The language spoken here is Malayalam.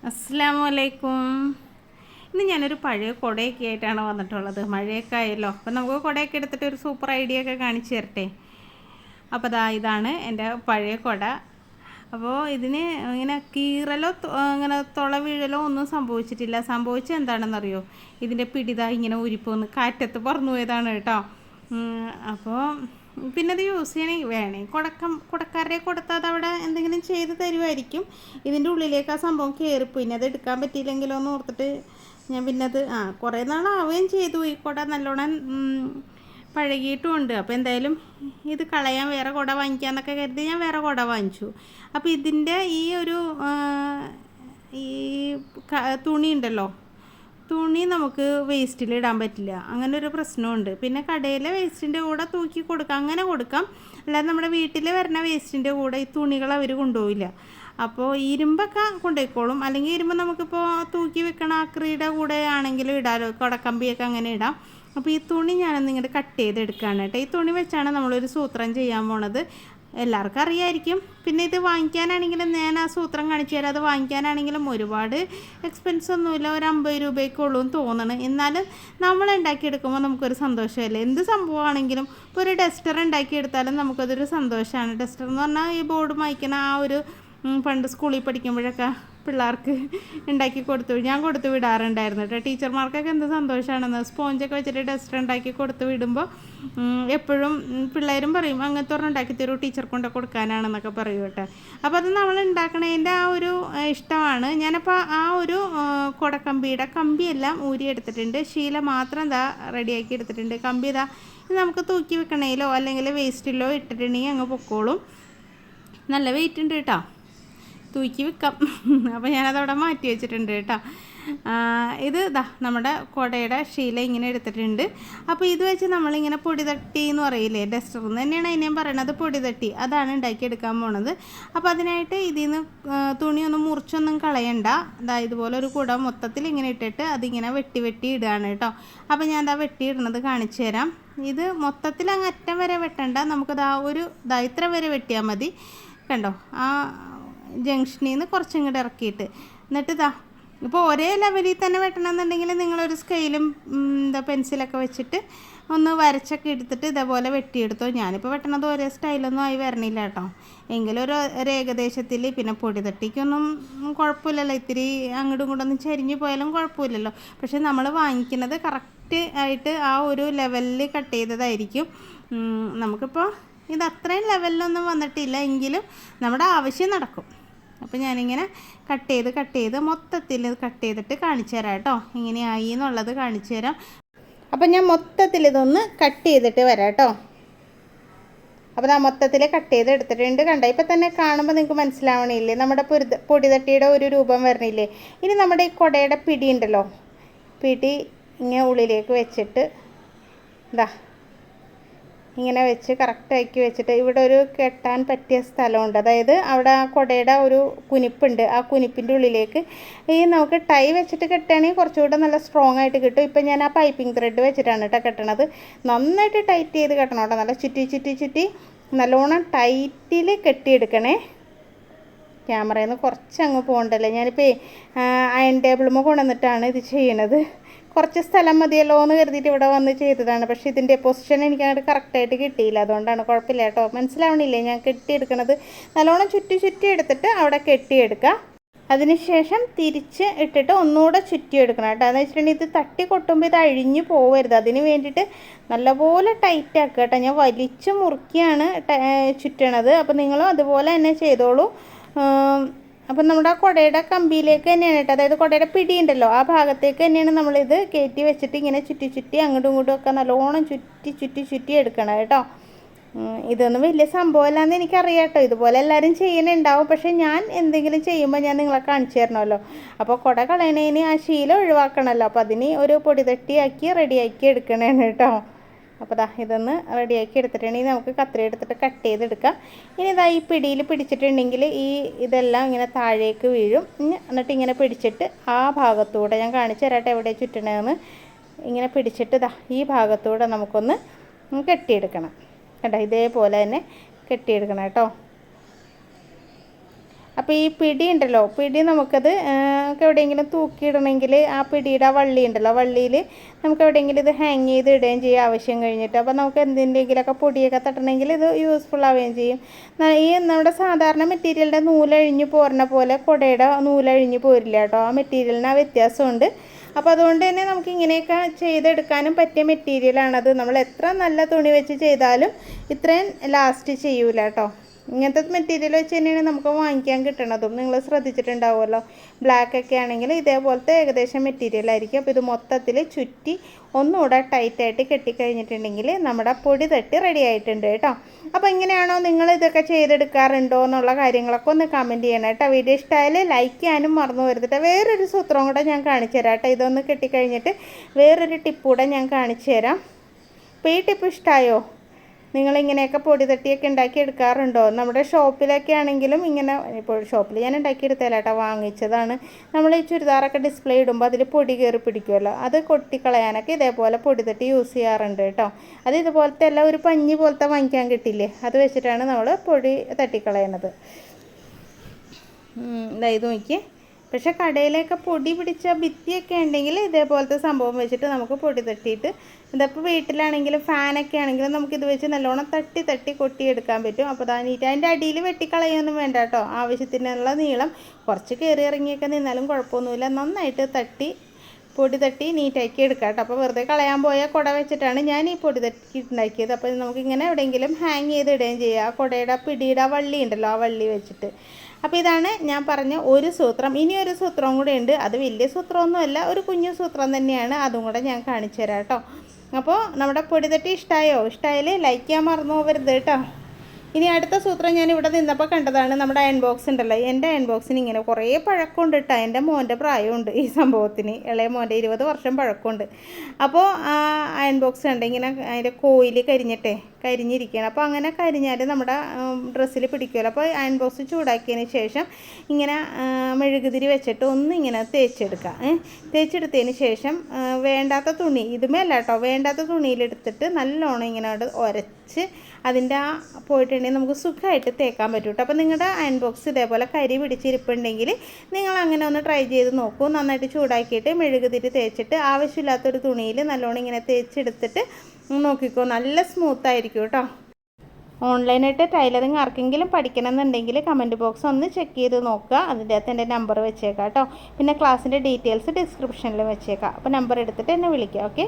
അസ്സലാമലൈക്കും. ഇന്ന് ഞാനൊരു പഴയ കുടയൊക്കെ ആയിട്ടാണ് വന്നിട്ടുള്ളത്. മഴയൊക്കെ ആയല്ലോ, അപ്പം നമുക്ക് കുടയൊക്കെ എടുത്തിട്ട് ഒരു സൂപ്പർ ഐഡിയ ഒക്കെ കാണിച്ചു തരട്ടെ. അപ്പോൾ ഇതാണ് എൻ്റെ പഴയ കുട. അപ്പോൾ ഇതിന് ഇങ്ങനെ കീറലോ ഇങ്ങനെ തുള വീഴലോ ഒന്നും സംഭവിച്ചിട്ടില്ല. സംഭവിച്ചത് എന്താണെന്നറിയോ, ഇതിൻ്റെ പിടിതാ ഇങ്ങനെ ഉരിപ്പോന്ന് കാറ്റത്ത് പറന്നു പോയതാണ് കേട്ടോ. അപ്പോൾ പിന്നെ അത് യൂസ് ചെയ്യണമെങ്കിൽ കുടക്കാരുടെ കൊടുത്താൽ അത് അവിടെ എന്തെങ്കിലും ചെയ്ത് തരുമായിരിക്കും. ഇതിൻ്റെ ഉള്ളിലേക്ക് ആ സംഭവം കയറിപ്പോയി. ഇനി അത് എടുക്കാൻ പറ്റിയില്ലെങ്കിലോ എന്ന് ഓർത്തിട്ട് ഞാൻ പിന്നെ അത് കുറേ നാളാവുകയും ചെയ്തു. ഈ കുട നല്ലോണം പഴകിയിട്ടുമുണ്ട്. അപ്പോൾ എന്തായാലും ഇത് കളയാൻ വേറെ കുട വാങ്ങിക്കാമെന്നൊക്കെ കരുതി ഞാൻ വേറെ കുട വാങ്ങിച്ചു. അപ്പോൾ ഇതിൻ്റെ ഈ ഒരു ഈ തുണി ഉണ്ടല്ലോ, തുണി നമുക്ക് വേസ്റ്റിൽ ഇടാൻ പറ്റില്ല. അങ്ങനെ ഒരു പ്രശ്നമുണ്ട്. പിന്നെ കടയിലെ വേസ്റ്റിൻ്റെ കൂടെ തൂക്കി കൊടുക്കാം, അങ്ങനെ കൊടുക്കാം. അല്ലാതെ നമ്മുടെ വീട്ടിൽ വരുന്ന വേസ്റ്റിൻ്റെ കൂടെ ഈ തുണികൾ അവർ കൊണ്ടുപോയില്ല. അപ്പോൾ ഇരുമ്പൊക്കെ കൊണ്ടുപോയിക്കോളും. അല്ലെങ്കിൽ ഇരുമ്പ് നമുക്കിപ്പോൾ തൂക്കി വെക്കണ ആക്രിയുടെ കൂടെ ആണെങ്കിലും ഇടാമല്ലോ, കുടക്കമ്പിയൊക്കെ അങ്ങനെ ഇടാം. അപ്പോൾ ഈ തുണി ഞാനൊന്ന് ഇങ്ങോട്ട് കട്ട് ചെയ്തെടുക്കുകയാണ് കേട്ടോ. ഈ തുണി വെച്ചാണ് നമ്മളൊരു സൂത്രം ചെയ്യാൻ പോണത്. എല്ലാവർക്കും അറിയാമായിരിക്കും. പിന്നെ ഇത് വാങ്ങിക്കാനാണെങ്കിലും ഞാൻ ആ സൂത്രം കാണിച്ചു തരാം. അത് വാങ്ങിക്കാനാണെങ്കിലും ഒരുപാട് എക്സ്പെൻസ് ഒന്നുമില്ല, ഒരു 50 രൂപയ്ക്കുള്ളൂ എന്ന് തോന്നണം. എന്നാലും നമ്മൾ ഉണ്ടാക്കിയെടുക്കുമ്പോൾ നമുക്കൊരു സന്തോഷമല്ലേ. എന്ത് സംഭവമാണെങ്കിലും ഇപ്പോൾ ഒരു ഡസ്റ്റർ ഉണ്ടാക്കിയെടുത്താലും നമുക്കതൊരു സന്തോഷമാണ്. ഡസ്റ്റർ എന്ന് പറഞ്ഞാൽ ഈ ബോർഡ് മായ്ക്കണ ആ ഒരു പണ്ട് സ്കൂളിൽ പഠിക്കുമ്പോഴൊക്കെ പിള്ളേർക്ക് ഉണ്ടാക്കി ഞാൻ കൊടുത്തു വിടാറുണ്ടായിരുന്നു കേട്ടോ. ടീച്ചർമാർക്കൊക്കെ എന്ത് സന്തോഷമാണെന്ന് സ്പോഞ്ചൊക്കെ വെച്ചിട്ട് ഡസ്റ്റർ ഉണ്ടാക്കി കൊടുത്തു വിടുമ്പോൾ എപ്പോഴും പിള്ളേരും പറയും അങ്ങനത്തെ ഒരെണ്ണം ഉണ്ടാക്കി തരൂ, ടീച്ചർ കൊണ്ട് കൊടുക്കാനാണെന്നൊക്കെ പറയും കേട്ടോ. അപ്പോൾ അത് നമ്മൾ ഉണ്ടാക്കണതിൻ്റെ ആ ഒരു ഇഷ്ടമാണ്. ഞാനപ്പോൾ ആ ഒരു കുടക്കമ്പിയുടെ കമ്പിയെല്ലാം ഊരി എടുത്തിട്ടുണ്ട്. ശീല മാത്രം ഇതാ റെഡിയാക്കി എടുത്തിട്ടുണ്ട്. കമ്പി ഇതാ ഇത് നമുക്ക് തൂക്കി വെക്കണേലോ അല്ലെങ്കിൽ വേസ്റ്റിലോ ഇട്ടിട്ടുണ്ടെങ്കിൽ അങ്ങ് പൊക്കോളും. നല്ല വെയിറ്റ് ഉണ്ട് കേട്ടോ, തൂക്കി വെക്കാം. അപ്പോൾ ഞാനതവിടെ മാറ്റി വെച്ചിട്ടുണ്ട് കേട്ടോ. ഇത് നമ്മുടെ കുടയുടെ ശീല ഇങ്ങനെ എടുത്തിട്ടുണ്ട്. അപ്പോൾ ഇത് വെച്ച് നമ്മളിങ്ങനെ പൊടി തട്ടി എന്ന് പറയില്ലേ, ഡസ്റ്റർ എന്ന് തന്നെയാണ് അതിനെയും പറയണത്. പൊടി തട്ടി അതാണ് ഉണ്ടാക്കിയെടുക്കാൻ പോണത്. അപ്പോൾ അതിനായിട്ട് ഇതിൽ നിന്ന് തുണിയൊന്നും മുറിച്ചൊന്നും കളയണ്ട. ഇതുപോലെ ഒരു കുട മൊത്തത്തിൽ ഇങ്ങനെ ഇട്ടിട്ട് അതിങ്ങനെ വെട്ടി ഇടുകയാണ് കേട്ടോ. അപ്പോൾ ഞാൻ വെട്ടി ഇടുന്നത് കാണിച്ചു തരാം. ഇത് മൊത്തത്തിൽ അങ്ങ് അറ്റം വരെ വെട്ടണ്ട, നമുക്കത് ഇത്ര വരെ വെട്ടിയാൽ മതി. കണ്ടോ, ആ ജംഗ്ഷനിൽ നിന്ന് കുറച്ചിങ്ങോട്ട് ഇറക്കിയിട്ട് എന്നിട്ട് ഇപ്പോൾ ഒരേ ലെവലിൽ തന്നെ വെട്ടണമെന്നുണ്ടെങ്കിൽ നിങ്ങളൊരു സ്കെയിലും പെൻസിലൊക്കെ വെച്ചിട്ട് ഒന്ന് വരച്ചൊക്കെ എടുത്തിട്ട് ഇതേപോലെ വെട്ടിയെടുത്തോ. ഞാനിപ്പോൾ വെട്ടണത് ഒരേ സ്റ്റൈലൊന്നും ആയി വരണില്ല കേട്ടോ. എങ്കിലും ഒരു ഏകദേശത്തിൽ. പിന്നെ പൊടി തട്ടിക്കൊന്നും കുഴപ്പമില്ലല്ലോ, ഇത്തിരി അങ്ങോട്ടും ഇങ്ങോട്ടൊന്നും ചരിഞ്ഞു പോയാലും കുഴപ്പമില്ലല്ലോ. പക്ഷെ നമ്മൾ വാങ്ങിക്കുന്നത് കറക്റ്റ് ആയിട്ട് ആ ഒരു ലെവലിൽ കട്ട് ചെയ്തതായിരിക്കും. നമുക്കിപ്പോൾ ഇത് അത്രയും ലെവലിലൊന്നും വന്നിട്ടില്ല, എങ്കിലും നമ്മുടെ ആവശ്യം നടക്കും. അപ്പോൾ ഞാനിങ്ങനെ കട്ട് ചെയ്ത് മൊത്തത്തിൽ കട്ട് ചെയ്തിട്ട് കാണിച്ചു തരാം കേട്ടോ, എങ്ങനെയായി എന്നുള്ളത് കാണിച്ചു തരാം. അപ്പോൾ ഞാൻ മൊത്തത്തിൽ ഇതൊന്ന് കട്ട് ചെയ്തിട്ട് വരാം കേട്ടോ. അപ്പോൾ ഞാൻ മൊത്തത്തിൽ കട്ട് ചെയ്ത് എടുത്തിട്ടുണ്ട്. കണ്ടോ, ഇപ്പം തന്നെ കാണുമ്പോൾ നിങ്ങൾക്ക് മനസ്സിലാവണില്ലേ നമ്മുടെ പൊടി തട്ടിയുടെ ഒരു രൂപം വരണില്ലേ. ഇനി നമ്മുടെ ഈ കുടയുടെ പിടി ഉണ്ടല്ലോ, പിടി ഇങ്ങനെ ഉള്ളിലേക്ക് വെച്ചിട്ട് ഇങ്ങനെ വെച്ച് കറക്റ്റാക്കി വെച്ചിട്ട് ഇവിടെ ഒരു കെട്ടാൻ പറ്റിയ സ്ഥലമുണ്ട്. അതായത് അവിടെ ആ കുടയുടെ ഒരു കുനിപ്പുണ്ട്. ആ കുനിപ്പിൻ്റെ ഉള്ളിലേക്ക് നമുക്ക് ടൈ വെച്ചിട്ട് കെട്ടുകയാണെങ്കിൽ കുറച്ചുകൂടെ നല്ല സ്ട്രോങ് ആയിട്ട് കിട്ടും. ഇപ്പം ഞാൻ ആ പൈപ്പിംഗ് ത്രെഡ് വെച്ചിട്ടാണ് കേട്ടോ കെട്ടണത്. നന്നായിട്ട് ടൈറ്റ് ചെയ്ത് കെട്ടണം കേട്ടോ. നല്ല ചുറ്റി നല്ലോണം ടൈറ്റിൽ കെട്ടിയെടുക്കണേ. ക്യാമറയിൽ നിന്ന് കുറച്ചങ്ങ് പോകണ്ടല്ലേ. ഞാനിപ്പോൾ അയൺ ടേബിളുമ്പോൾ കൊണ്ടുവന്നിട്ടാണ് ഇത് ചെയ്യണത്. കുറച്ച് സ്ഥലം മതിയല്ലോ എന്ന് കരുതിയിട്ട് ഇവിടെ വന്ന് ചെയ്തതാണ്. പക്ഷേ ഇതിൻ്റെ പൊസിഷൻ എനിക്ക് അങ്ങോട്ട് കറക്റ്റായിട്ട് കിട്ടിയില്ല, അതുകൊണ്ടാണ്. കുഴപ്പമില്ല കേട്ടോ, മനസ്സിലാവണില്ലേ ഞാൻ കെട്ടിയെടുക്കണത്. നല്ലോണം ചുറ്റി എടുത്തിട്ട് അവിടെ കെട്ടിയെടുക്കുക. അതിനുശേഷം തിരിച്ച് ഇട്ടിട്ട് ഒന്നുകൂടെ ചുറ്റിയെടുക്കണം കേട്ടോ. എന്ന് വെച്ചിട്ടുണ്ടെങ്കിൽ ഇത് തട്ടി കൊട്ടുമ്പോൾ ഇത് അഴിഞ്ഞു പോകരുത്. അതിന് വേണ്ടിയിട്ട് നല്ലപോലെ ടൈറ്റ് ആക്കുക കേട്ടോ. ഞാൻ വലിച്ചു മുറുക്കിയാണ് ചുറ്റണത്. അപ്പോൾ നിങ്ങളും അതുപോലെ തന്നെ ചെയ്തോളൂ. അപ്പം നമ്മുടെ ആ കുടയുടെ കമ്പിയിലേക്ക് തന്നെയാണ് കേട്ടോ, അതായത് കുടയുടെ പിടി ഉണ്ടല്ലോ ആ ഭാഗത്തേക്ക് തന്നെയാണ് നമ്മളിത് കയറ്റി വെച്ചിട്ട് ഇങ്ങനെ ചുറ്റി അങ്ങോട്ടും ഇങ്ങോട്ടും ഒക്കെ നല്ലോണം ചുറ്റി എടുക്കണം കേട്ടോ. ഇതൊന്നും വലിയ സംഭവമല്ലാന്ന് എനിക്കറിയാം കേട്ടോ. ഇതുപോലെ എല്ലാവരും ചെയ്യുന്നുണ്ടാവും. പക്ഷേ ഞാൻ എന്തെങ്കിലും ചെയ്യുമ്പോൾ ഞാൻ നിങ്ങളെ കാണിച്ചു തരണമല്ലോ. അപ്പോൾ കുട കളയണേന് ആ ശീലം ഒഴിവാക്കണമല്ലോ. അപ്പോൾ അതിന് ഒരു പൊടി തട്ടിയാക്കി റെഡിയാക്കി എടുക്കണേണ് കേട്ടോ. അപ്പോൾ ഇതൊന്ന് റെഡിയാക്കി എടുത്തിട്ടുണ്ടെങ്കിൽ നമുക്ക് കത്രി എടുത്തിട്ട് കട്ട് ചെയ്തെടുക്കാം. ഇനി ഈ പിടിയിൽ പിടിച്ചിട്ടുണ്ടെങ്കിൽ ഇതെല്ലാം ഇങ്ങനെ താഴേക്ക് വീഴും. എന്നിട്ട് ഇങ്ങനെ പിടിച്ചിട്ട് ആ ഭാഗത്തൂടെ ഞാൻ കാണിച്ചു തരാട്ടെ എവിടെ ചുറ്റണമെന്ന്. ഇങ്ങനെ പിടിച്ചിട്ട് ഈ ഭാഗത്തൂടെ നമുക്കൊന്ന് കെട്ടിയെടുക്കണം കേട്ടോ. ഇതേപോലെ തന്നെ കെട്ടിയെടുക്കണം കേട്ടോ. അപ്പോൾ ഈ പിടി ഉണ്ടല്ലോ, പിടി നമുക്കത് എവിടെയെങ്കിലും തൂക്കിയിടണമെങ്കിൽ ആ പിടിയുടെ ആ വള്ളി ഉണ്ടല്ലോ, വള്ളിയിൽ നമുക്ക് എവിടെയെങ്കിലും ഇത് ഹാങ് ചെയ്ത് ഇടുകയും ചെയ്യാം ആവശ്യം കഴിഞ്ഞിട്ട്. അപ്പോൾ നമുക്ക് എന്തിൻ്റെങ്കിലൊക്കെ പൊടിയൊക്കെ തട്ടണമെങ്കിൽ ഇത് യൂസ്ഫുൾ ആവുകയും ചെയ്യും. ഈ നമ്മുടെ സാധാരണ മെറ്റീരിയലിൻ്റെ നൂലഴിഞ്ഞ് പോരുന്ന പോലെ കുടയുടെ നൂലഴിഞ്ഞ് പോരില്ല കേട്ടോ, ആ മെറ്റീരിയലിന് ആ വ്യത്യാസമുണ്ട്. അപ്പോൾ അതുകൊണ്ട് തന്നെ നമുക്ക് ഇങ്ങനെയൊക്കെ ചെയ്തെടുക്കാനും പറ്റിയ മെറ്റീരിയലാണത്. നമ്മൾ എത്ര നല്ല തുണി വെച്ച് ചെയ്താലും ഇത്രയും ലാസ്റ്റ് ചെയ്യൂല കേട്ടോ. ഇങ്ങനത്തെ മെറ്റീരിയൽ വെച്ച് തന്നെയാണ് നമുക്ക് വാങ്ങിക്കാൻ കിട്ടണതും. നിങ്ങൾ ശ്രദ്ധിച്ചിട്ടുണ്ടാവുമല്ലോ, ബ്ലാക്കൊക്കെ ആണെങ്കിൽ ഇതേപോലത്തെ ഏകദേശം മെറ്റീരിയൽ ആയിരിക്കും. അപ്പോൾ ഇത് മൊത്തത്തിൽ ചുറ്റി ഒന്നുകൂടെ ടൈറ്റായിട്ട് കെട്ടിക്കഴിഞ്ഞിട്ടുണ്ടെങ്കിൽ നമ്മുടെ പൊടി തട്ടി റെഡി ആയിട്ടുണ്ട് കേട്ടോ. അപ്പോൾ ഇങ്ങനെയാണോ നിങ്ങൾ ഇതൊക്കെ ചെയ്തെടുക്കാറുണ്ടോ എന്നുള്ള കാര്യങ്ങളൊക്കെ ഒന്ന് കമൻറ്റ് ചെയ്യണം കേട്ടോ. വീഡിയോ ഇഷ്ടമായാൽ ലൈക്ക് ചെയ്യാനും മറന്നു വരുത്തിട്ട്. വേറൊരു സൂത്രം കൂടെ ഞാൻ കാണിച്ചു തരാം കേട്ടോ. ഇതൊന്ന് കെട്ടിക്കഴിഞ്ഞിട്ട് വേറൊരു ടിപ്പ് കൂടെ ഞാൻ കാണിച്ചു തരാം. അപ്പോൾ ഈ ടിപ്പ് ഇഷ്ടമായോ? നിങ്ങളിങ്ങനെയൊക്കെ പൊടി തട്ടിയൊക്കെ ഉണ്ടാക്കി എടുക്കാറുണ്ടോ? നമ്മുടെ ഷോപ്പിലൊക്കെ ആണെങ്കിലും ഇങ്ങനെ, ഇപ്പോൾ ഷോപ്പിൽ ഞാൻ ഉണ്ടാക്കിയെടുത്തല്ല കേട്ടോ, വാങ്ങിച്ചതാണ്. നമ്മൾ ഈ ചുരിദാറൊക്കെ ഡിസ്പ്ലേ ഇടുമ്പോൾ അതിൽ പൊടി കയറി പിടിക്കുമല്ലോ, അത് കൊട്ടിക്കളയാനൊക്കെ ഇതേപോലെ പൊടി തട്ടി യൂസ് ചെയ്യാറുണ്ട് കേട്ടോ. അത് ഇതുപോലത്തെ എല്ലാം ഒരു പഞ്ഞി പോലത്തെ വാങ്ങിക്കാൻ കിട്ടില്ലേ, അത് വെച്ചിട്ടാണ് നമ്മൾ പൊടി തട്ടിക്കളയണത്. ഇത് നോക്കി. പക്ഷേ കടയിലൊക്കെ പൊടി പിടിച്ച ഭിത്തിയൊക്കെ ഉണ്ടെങ്കിൽ ഇതേപോലത്തെ സംഭവം വെച്ചിട്ട് നമുക്ക് പൊടി തട്ടിയിട്ട്, ഇതിപ്പോൾ വീട്ടിലാണെങ്കിലും ഫാനൊക്കെ ആണെങ്കിലും നമുക്കിത് വെച്ച് നല്ലോണം തട്ടി തട്ടി കൊട്ടിയെടുക്കാൻ പറ്റും. അപ്പോൾ നീറ്റ് അതിൻ്റെ അടിയിൽ വെട്ടിക്കളയൊന്നും വേണ്ട കേട്ടോ. ആവശ്യത്തിനുള്ള നീളം കുറച്ച് കയറി ഇറങ്ങിയൊക്കെ നിന്നാലും കുഴപ്പമൊന്നുമില്ല. നന്നായിട്ട് തട്ടി പൊടി തട്ടി നീറ്റാക്കി എടുക്കാം കേട്ടോ. അപ്പോൾ വെറുതെ കളയാൻ പോയ കുട വെച്ചിട്ടാണ് ഞാൻ ഈ പൊടി തട്ടി ഉണ്ടാക്കിയത്. അപ്പോൾ നമുക്കിങ്ങനെ എവിടെയെങ്കിലും ഹാങ് ചെയ്ത് ഇടുകയും ചെയ്യാം. ആ കുടയുടെ പിടിയുടെ വള്ളി ഉണ്ടല്ലോ, ആ വള്ളി വെച്ചിട്ട്. അപ്പോൾ ഇതാണ് ഞാൻ പറഞ്ഞ ഒരു സൂത്രം. ഇനി ഒരു സൂത്രവും കൂടെ ഉണ്ട്. അത് വലിയ സൂത്രമൊന്നുമല്ല, ഒരു കുഞ്ഞു സൂത്രം തന്നെയാണ്. അതും കൂടെ ഞാൻ കാണിച്ചു തരാം കേട്ടോ. അപ്പോൾ നമ്മുടെ പൊടി തട്ടി ഇഷ്ടമായോ? ഇഷ്ടമായാൽ ലൈക്ക് ചെയ്യാൻ മറന്നു പോകരുത് കേട്ടോ. ഇനി അടുത്ത സൂത്രം ഞാൻ ഇവിടെ നിന്നപ്പോൾ കണ്ടതാണ്. നമ്മുടെ അയൺ ബോക്സ് ഉണ്ടല്ലോ, എൻ്റെ അയൺ ബോക്സിന് ഇങ്ങനെ കുറേ പഴക്കമുണ്ട് കേട്ടോ. എൻ്റെ മോൻ്റെ പ്രായമുണ്ട് ഈ സംഭവത്തിന്, ഇളയ മോൻ്റെ 20 വർഷം പഴക്കമുണ്ട്. അപ്പോൾ അയൺ ബോക്സ് ഉണ്ട് ഇങ്ങനെ, അതിൻ്റെ കോയിൽ കരിഞ്ഞിരിക്കുകയാണ്. അപ്പോൾ അങ്ങനെ കരിഞ്ഞാൽ നമ്മുടെ ഡ്രസ്സിൽ പിടിക്കുമല്ലോ. അപ്പോൾ അയൺ ബോക്സ് ചൂടാക്കിയതിന് ശേഷം ഇങ്ങനെ മെഴുകുതിരി വെച്ചിട്ട് ഇങ്ങനെ തേച്ചെടുക്കാം. തേച്ചെടുത്തതിന് ശേഷം വേണ്ടാത്ത തുണി, ഇതുമല്ല കേട്ടോ, വേണ്ടാത്ത തുണിയിലെടുത്തിട്ട് നല്ലോണം ഇങ്ങനെ ഉരച്ച് അതിൻ്റെ ആ പോയിട്ടുണ്ടെങ്കിൽ നമുക്ക് സുഖമായിട്ട് തേക്കാൻ പറ്റും കേട്ടോ. അപ്പോൾ നിങ്ങളുടെ അയൺ ബോക്സ് ഇതേപോലെ കരി പിടിച്ചിരിപ്പുണ്ടെങ്കിൽ നിങ്ങൾ അങ്ങനെ ഒന്ന് ട്രൈ ചെയ്ത് നോക്കൂ. നന്നായിട്ട് ചൂടാക്കിയിട്ട് മെഴുകുതിരി തേച്ചിട്ട് ആവശ്യമില്ലാത്തൊരു തുണിയിൽ നല്ലോണം ഇങ്ങനെ തേച്ചെടുത്തിട്ട് നോക്കിക്കോ, നല്ല സ്മൂത്തായിരിക്കും കേട്ടോ. ഓൺലൈനായിട്ട് ടൈലറിങ് ആർക്കെങ്കിലും പഠിക്കണമെന്നുണ്ടെങ്കിൽ കമൻറ്റ് ബോക്സ് ഒന്ന് ചെക്ക് ചെയ്ത് നോക്കുക. അതിൻ്റെ അകത്ത് എൻ്റെ നമ്പർ വെച്ചേക്കാം കേട്ടോ. പിന്നെ ക്ലാസ്സിൻ്റെ ഡീറ്റെയിൽസ് ഡിസ്ക്രിപ്ഷനിൽ വെച്ചേക്കാം. അപ്പോൾ നമ്പർ എടുത്തിട്ട് എന്നെ വിളിക്കുക. ഓക്കെ.